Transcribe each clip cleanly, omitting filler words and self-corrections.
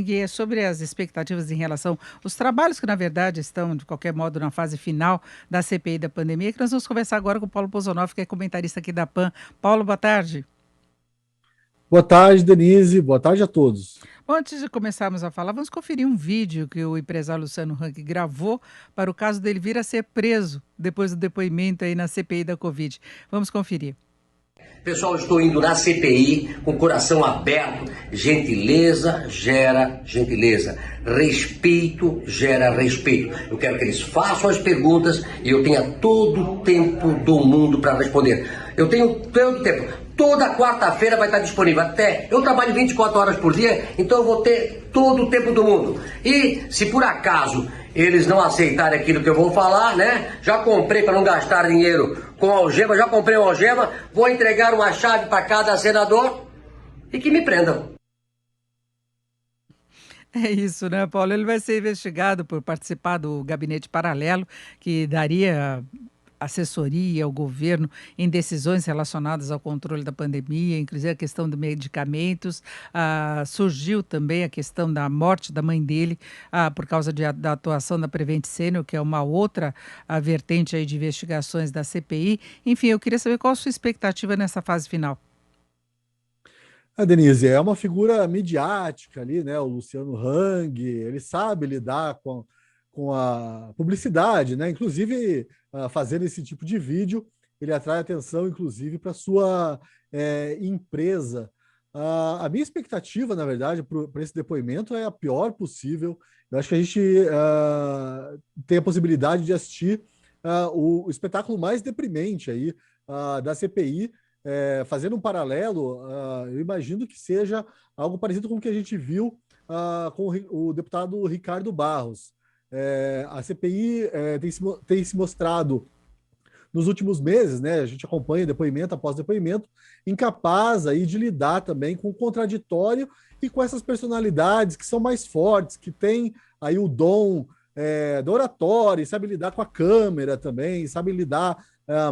E é sobre as expectativas em relação aos trabalhos que, na verdade, estão, de qualquer modo, na fase final da CPI da pandemia, que nós vamos conversar agora com o Paulo Bozonoff, que é comentarista aqui da PAN. Paulo, boa tarde. Boa tarde, Denise. Boa tarde a todos. Bom, antes de começarmos a falar, vamos conferir um vídeo que o empresário Luciano Huck gravou para o caso dele vir a ser preso depois do depoimento aí na CPI da Covid. Vamos conferir. Pessoal, estou indo na CPI com o coração aberto. Gentileza gera gentileza. Respeito gera respeito. Eu quero que eles façam as perguntas e eu tenha todo o tempo do mundo para responder. Eu tenho todo o tempo. Toda quarta-feira vai estar disponível. Eu trabalho 24 horas por dia, então eu vou ter todo o tempo do mundo. E se por acaso eles não aceitarem aquilo que eu vou falar, né? Já comprei para não gastar dinheiro com algema, já comprei uma algema, vou entregar uma chave para cada senador e que me prendam. É isso, né, Paulo? Ele vai ser investigado por participar do gabinete paralelo, que daria assessoria ao governo em decisões relacionadas ao controle da pandemia, inclusive a questão de medicamentos. Surgiu também a questão da morte da mãe dele por causa da atuação da Prevent Senior, que é uma outra vertente aí de investigações da CPI. Enfim, eu queria saber qual a sua expectativa nessa fase final. Denise, é uma figura midiática ali, né? O Luciano Hang, ele sabe lidar com a publicidade, né? Inclusive, fazendo esse tipo de vídeo, ele atrai atenção, inclusive, para sua empresa. A minha expectativa, na verdade, para esse depoimento é a pior possível. Eu acho que a gente tem a possibilidade de assistir o espetáculo mais deprimente aí da CPI. Fazendo um paralelo, eu imagino que seja algo parecido com o que a gente viu com o deputado Ricardo Barros. A CPI tem se mostrado nos últimos meses, né? A gente acompanha depoimento após depoimento, incapaz aí de lidar também com o contraditório e com essas personalidades que são mais fortes, que têm aí o dom da oratória, sabe lidar com a câmera também, sabe lidar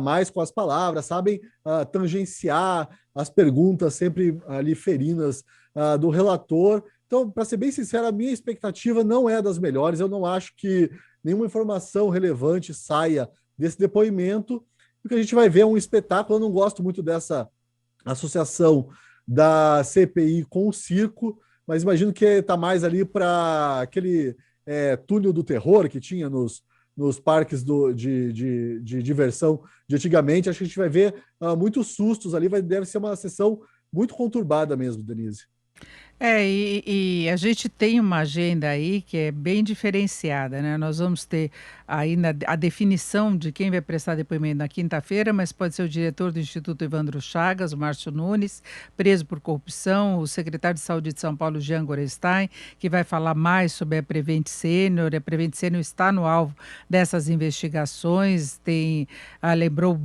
mais com as palavras, sabem tangenciar as perguntas sempre ali ferinas do relator. Então, para ser bem sincero, a minha expectativa não é das melhores. Eu não acho que nenhuma informação relevante saia desse depoimento. O que a gente vai ver é um espetáculo. Eu não gosto muito dessa associação da CPI com o circo, mas imagino que está mais ali para aquele túnel do terror que tinha nos parques de diversão de antigamente. Acho que a gente vai ver muitos sustos ali, deve ser uma sessão muito conturbada mesmo, Denise. E a gente tem uma agenda aí que é bem diferenciada, né? Nós vamos ter ainda a definição de quem vai prestar depoimento na quinta-feira, mas pode ser o diretor do Instituto Evandro Chagas, o Márcio Nunes, preso por corrupção, o secretário de Saúde de São Paulo, Jean Gorenstein, que vai falar mais sobre a Prevent Senior. A Prevent Senior está no alvo dessas investigações. Lembrou o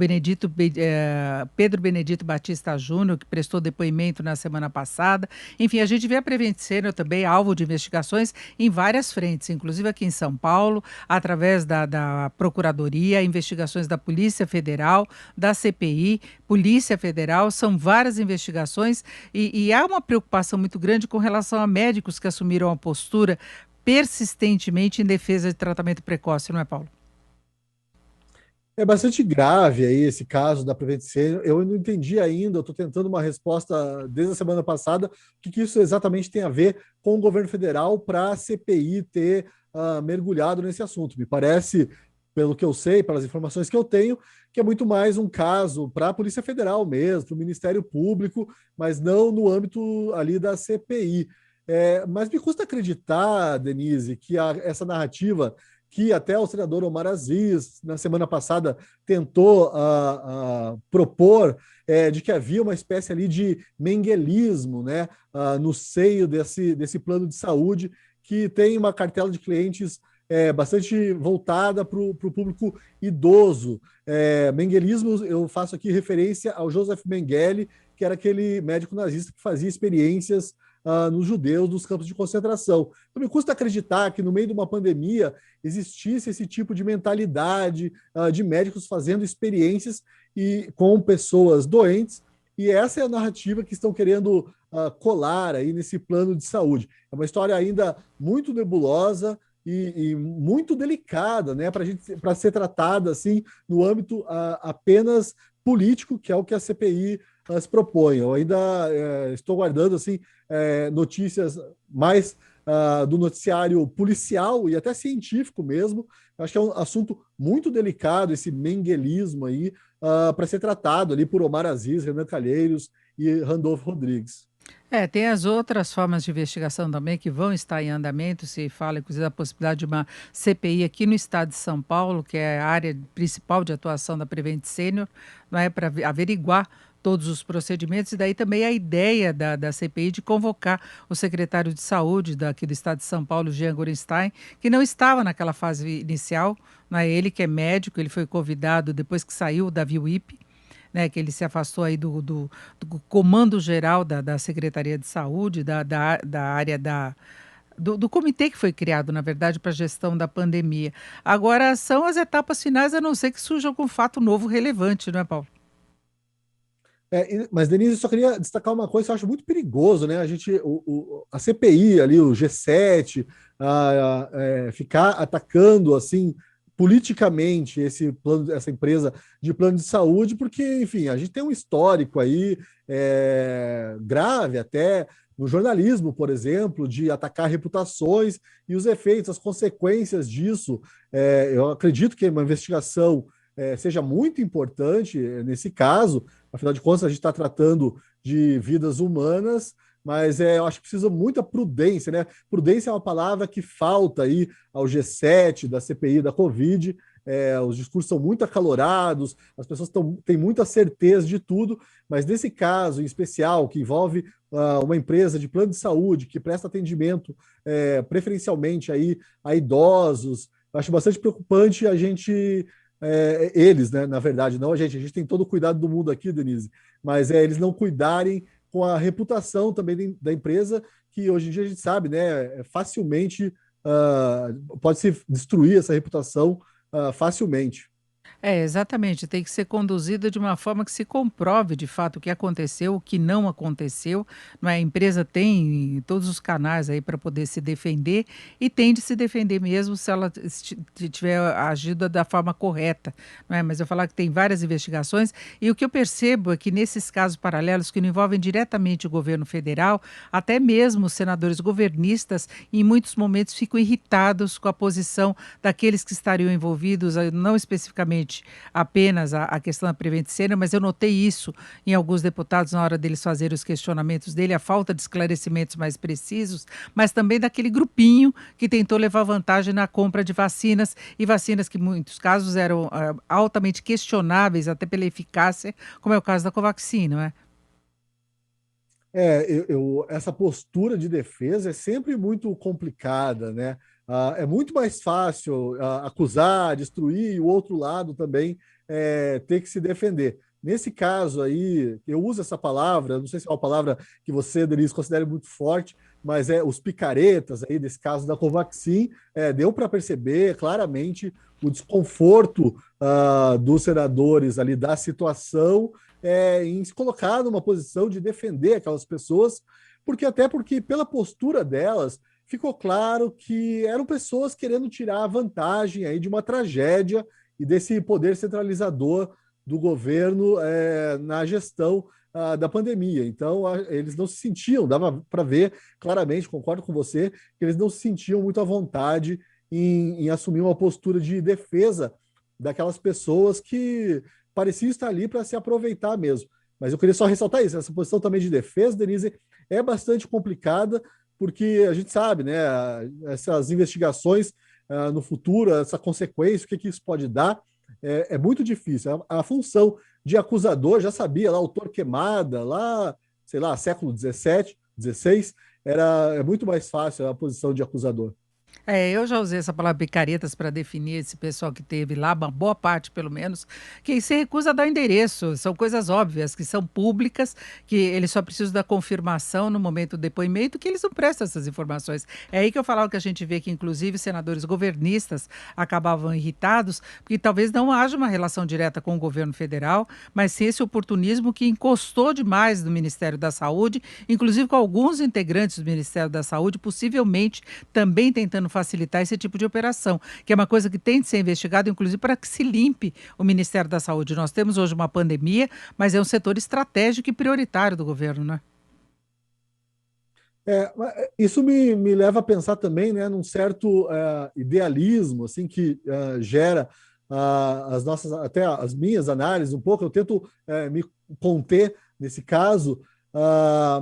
Pedro Benedito Batista Júnior, que prestou depoimento na semana passada. Enfim, a gente vê a Prevent Senior também alvo de investigações em várias frentes, inclusive aqui em São Paulo, através da Procuradoria, investigações da Polícia Federal, da CPI, Polícia Federal, são várias investigações e há uma preocupação muito grande com relação a médicos que assumiram a postura persistentemente em defesa de tratamento precoce, não é, Paulo? É bastante grave aí esse caso da Prevent Senior. Eu não entendi ainda, eu estou tentando uma resposta desde a semana passada, o que isso exatamente tem a ver com o governo federal para a CPI ter mergulhado nesse assunto. Me parece, pelo que eu sei, pelas informações que eu tenho, que é muito mais um caso para a Polícia Federal mesmo, para o Ministério Público, mas não no âmbito ali da CPI. Mas me custa acreditar, Denise, que essa narrativa que até o senador Omar Aziz, na semana passada, tentou propor de que havia uma espécie ali de menguelismo, né, no seio desse plano de saúde, que tem uma cartela de clientes bastante voltada para o público idoso. Menguelismo, eu faço aqui referência ao Joseph Mengele, que era aquele médico nazista que fazia experiências nos judeus dos campos de concentração. Então, me custa acreditar que no meio de uma pandemia existisse esse tipo de mentalidade de médicos fazendo experiências com pessoas doentes, e essa é a narrativa que estão querendo colar aí nesse plano de saúde. É uma história ainda muito nebulosa e muito delicada, né, para ser tratada assim no âmbito apenas político, que é o que a CPI se propõe. Eu ainda estou guardando assim notícias mais do noticiário policial e até científico mesmo. Eu acho que é um assunto muito delicado, esse menguelismo aí, para ser tratado ali por Omar Aziz, Renan Calheiros e Randolfo Rodrigues. Tem as outras formas de investigação também que vão estar em andamento. Se fala, inclusive, da possibilidade de uma CPI aqui no estado de São Paulo, que é a área principal de atuação da Prevent Senior, não é, para averiguar todos os procedimentos, e daí também a ideia da CPI de convocar o secretário de Saúde daqui do estado de São Paulo, Jean Gorenstein, que não estava naquela fase inicial, não é ele que é médico, ele foi convidado depois que saiu da VIUIP, né, que ele se afastou aí do comando geral da Secretaria de Saúde, da área do comitê que foi criado, na verdade, para a gestão da pandemia. Agora, são as etapas finais, a não ser que surja algum fato novo relevante, não é, Paulo? Mas, Denise, eu só queria destacar uma coisa que eu acho muito perigoso, né? A CPI ali, o G7, ficar atacando assim politicamente essa empresa de plano de saúde, porque, enfim, a gente tem um histórico aí grave até no jornalismo, por exemplo, de atacar reputações e os efeitos, as consequências disso. Eu acredito que uma investigação seja muito importante nesse caso. Afinal de contas, a gente está tratando de vidas humanas, mas eu acho que precisa muita prudência, né? Prudência é uma palavra que falta aí ao G7, da CPI da Covid. Os discursos são muito acalorados, as pessoas têm muita certeza de tudo, mas nesse caso em especial, que envolve uma empresa de plano de saúde que presta atendimento preferencialmente aí a idosos, acho bastante preocupante a gente eles, né, na verdade, não a gente tem todo o cuidado do mundo aqui, Denise, mas eles não cuidarem com a reputação também da empresa, que hoje em dia a gente sabe, né, facilmente pode-se destruir essa reputação facilmente. Exatamente, tem que ser conduzida de uma forma que se comprove de fato o que aconteceu, o que não aconteceu, não é? A empresa tem todos os canais aí para poder se defender e tem de se defender mesmo se ela tiver agido da forma correta, não é? Mas eu falar que tem várias investigações e o que eu percebo é que nesses casos paralelos que não envolvem diretamente o governo federal, até mesmo os senadores governistas em muitos momentos ficam irritados com a posição daqueles que estariam envolvidos, não especificamente apenas a questão da Prevent Senior, mas eu notei isso em alguns deputados na hora deles fazerem os questionamentos dele, a falta de esclarecimentos mais precisos, mas também daquele grupinho que tentou levar vantagem na compra de vacinas, e vacinas que em muitos casos eram altamente questionáveis até pela eficácia, como é o caso da Covaxin, não é? Essa postura de defesa é sempre muito complicada, né? É muito mais fácil acusar, destruir, e o outro lado também ter que se defender. Nesse caso aí, eu uso essa palavra, não sei se é uma palavra que você, Denise, considera muito forte, mas os picaretas aí desse caso da Covaxin, deu para perceber claramente o desconforto dos senadores ali da situação em se colocar numa posição de defender aquelas pessoas, porque pela postura delas ficou claro que eram pessoas querendo tirar vantagem aí de uma tragédia e desse poder centralizador do governo na gestão da pandemia. Então, eles não se sentiam, dava para ver claramente, concordo com você, que eles não se sentiam muito à vontade em assumir uma postura de defesa daquelas pessoas que pareciam estar ali para se aproveitar mesmo. Mas eu queria só ressaltar isso, essa posição também de defesa, Denise, é bastante complicada, porque a gente sabe, né, essas investigações no futuro, essa consequência, o que isso pode dar, é muito difícil. A função de acusador, já sabia, lá o Torquemada, lá, sei lá, século XVII, XVI, é muito mais fácil a posição de acusador. Eu já usei essa palavra picaretas para definir esse pessoal que teve lá, uma boa parte pelo menos, que se recusa a dar o endereço. São coisas óbvias, que são públicas, que eles só precisam da confirmação no momento do depoimento, que eles não prestam essas informações. É aí que eu falava que a gente vê que, inclusive, senadores governistas acabavam irritados, porque talvez não haja uma relação direta com o governo federal, mas sim esse oportunismo que encostou demais no Ministério da Saúde, inclusive com alguns integrantes do Ministério da Saúde, possivelmente também tentando facilitar esse tipo de operação, que é uma coisa que tem de ser investigada, inclusive para que se limpe o Ministério da Saúde. Nós temos hoje uma pandemia, mas é um setor estratégico e prioritário do governo, né? Isso me leva a pensar também, né, num certo idealismo assim que gera as nossas, até as minhas análises um pouco. Eu tento me conter nesse caso,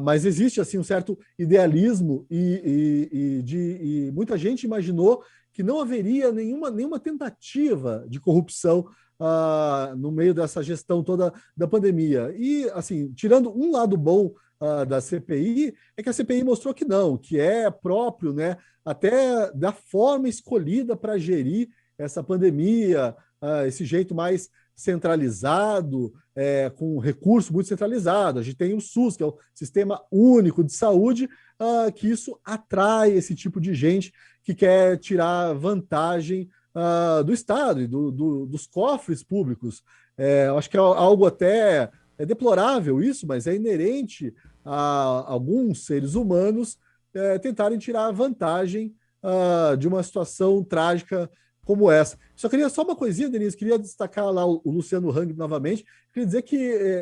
mas existe assim um certo idealismo e muita gente imaginou que não haveria nenhuma tentativa de corrupção no meio dessa gestão toda da pandemia. E assim, tirando um lado bom da CPI, é que a CPI mostrou que não, que é próprio, né, até da forma escolhida para gerir essa pandemia, esse jeito mais centralizado, com recurso muito centralizado. A gente tem o SUS, que é o Sistema Único de Saúde, que isso atrai esse tipo de gente que quer tirar vantagem do Estado e dos cofres públicos. Eu acho que é algo até deplorável isso, mas é inerente a alguns seres humanos tentarem tirar vantagem de uma situação trágica como essa. Só queria só uma coisinha, Denise, queria destacar lá o Luciano Hang novamente. Queria dizer que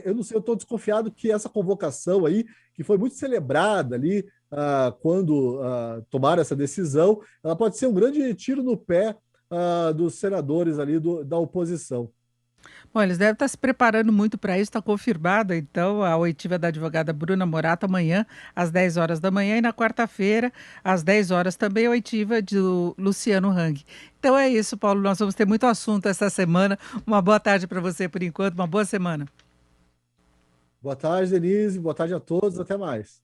eu não sei, eu estou desconfiado que essa convocação aí, que foi muito celebrada ali quando tomaram essa decisão, ela pode ser um grande tiro no pé dos senadores ali da oposição. Bom, eles devem estar se preparando muito para isso, está confirmado, então, a oitiva da advogada Bruna Morato amanhã, às 10 horas da manhã, e na quarta-feira, às 10 horas, também a oitiva do Luciano Hang. Então é isso, Paulo, nós vamos ter muito assunto essa semana. Uma boa tarde para você por enquanto, uma boa semana. Boa tarde, Denise. Boa tarde a todos. Até mais.